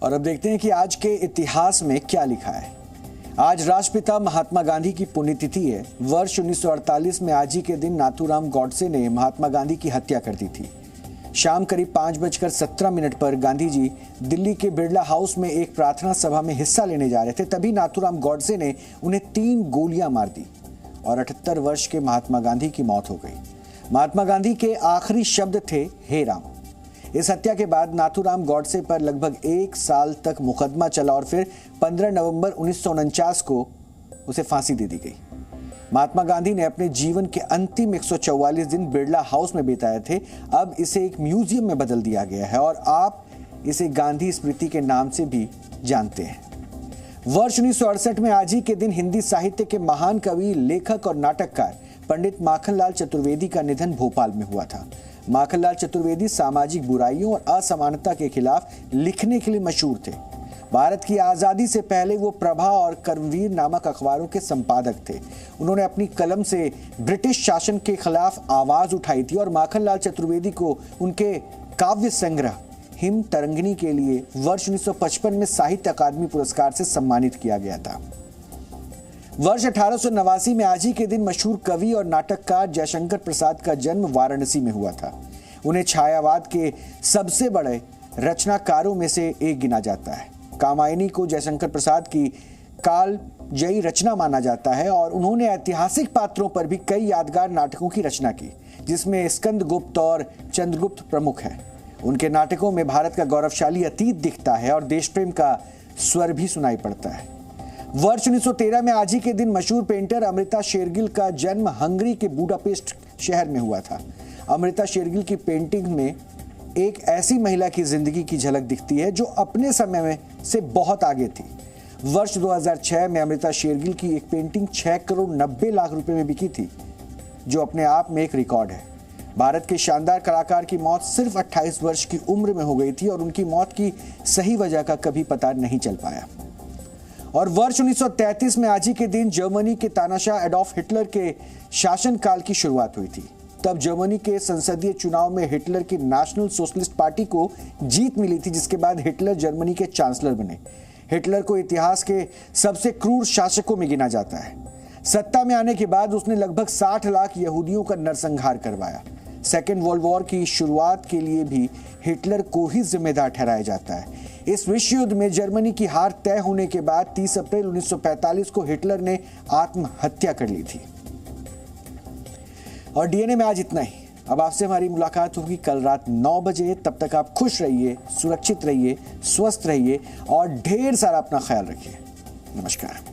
और अब देखते हैं कि आज के इतिहास में क्या लिखा है। आज राष्ट्रपिता महात्मा गांधी की पुण्यतिथि है। वर्ष 1948 में आज ही के दिन नाथूराम गॉडसे ने महात्मा गांधी की हत्या कर दी थी। शाम करीब 5:17 पर गांधी जी दिल्ली के बिरला हाउस में एक प्रार्थना सभा में हिस्सा लेने जा रहे थे। तभी नाथूराम गॉडसे ने उन्हें 3 गोलियां मार दी और 78 वर्ष के महात्मा गांधी की मौत हो गई। महात्मा गांधी के आखिरी शब्द थे, हे राम। इस हत्या के बाद नाथूराम गॉडसे पर लगभग 1 साल तक मुकदमा चला और फिर 15 नवंबर 1949 को उसे फांसी दे दी गई। महात्मा गांधी ने अपने जीवन के अंतिम 144 दिन बिरला हाउस में बिताए थे। अब इसे एक म्यूजियम में बदल दिया गया है और आप इसे गांधी स्मृति के नाम से भी जानते हैं। वर्ष 1968 में आज ही के दिन हिंदी साहित्य के महान कवि, लेखक और नाटककार पंडित माखनलाल चतुर्वेदी का निधन भोपाल में हुआ था। माखनलाल चतुर्वेदी सामाजिक बुराइयों और असमानता के खिलाफ लिखने के लिए मशहूर थे। भारत की आज़ादी से पहले वो प्रभा और कर्मवीर नामक अखबारों के संपादक थे। उन्होंने अपनी कलम से ब्रिटिश शासन के खिलाफ आवाज उठाई थी और माखनलाल चतुर्वेदी को उनके काव्य संग्रह हिम तरंगिणी के लिए वर्ष 1955 में साहित्य अकादमी पुरस्कार से सम्मानित किया गया था। वर्ष 1889 में आज ही के दिन मशहूर कवि और नाटककार जयशंकर प्रसाद का जन्म वाराणसी में हुआ था। उन्हें छायावाद के सबसे बड़े रचनाकारों में से एक गिना जाता है। कामायनी को जयशंकर प्रसाद की कालजयी रचना माना जाता है और उन्होंने ऐतिहासिक पात्रों पर भी कई यादगार नाटकों की रचना की, जिसमें स्कंदगुप्त और चंद्रगुप्त प्रमुख हैं। उनके नाटकों में भारत का गौरवशाली अतीत दिखता है और देश प्रेम का स्वर भी सुनाई पड़ता है। वर्ष 1913 में आज ही के दिन मशहूर पेंटर अमृता शेरगिल का जन्म हंगरी के बुडापेस्ट शहर में हुआ था। अमृता शेरगिल की पेंटिंग में एक ऐसी महिला की जिंदगी की झलक दिखती है जो अपने समय में से बहुत आगे थी। वर्ष 2006 में अमृता शेरगिल की एक पेंटिंग 6 करोड़ 90 लाख रुपए में बिकी थी, जो अपने आप में एक रिकॉर्ड है। भारत के शानदार कलाकार की मौत सिर्फ 28 वर्ष की उम्र में हो गई थी और उनकी मौत की सही वजह का कभी पता नहीं चल पाया। और वर्ष 1933 में आज ही के दिन जर्मनी के तानाशाह एडॉल्फ हिटलर के शासनकाल की शुरुआत हुई थी। तब जर्मनी के संसदीय चुनाव में हिटलर की नेशनल सोशलिस्ट पार्टी को जीत मिली थी, जिसके बाद हिटलर जर्मनी के चांसलर बने। हिटलर को इतिहास के सबसे क्रूर शासकों में गिना जाता है। सत्ता में आने के बाद उसने लगभग 60 लाख यहूदियों का नरसंहार करवाया। सेकेंड वर्ल्ड वॉर की शुरुआत के लिए भी हिटलर को ही जिम्मेदार ठहराया जाता है। इस विश्व युद्ध में जर्मनी की हार तय होने के बाद 30 अप्रैल 1945 को हिटलर ने आत्महत्या कर ली थी। और डीएनए में आज इतना ही। अब आपसे हमारी मुलाकात होगी कल रात 9 बजे। तब तक आप खुश रहिए, सुरक्षित रहिए, स्वस्थ रहिए और ढेर सारा अपना ख्याल रखिए। नमस्कार।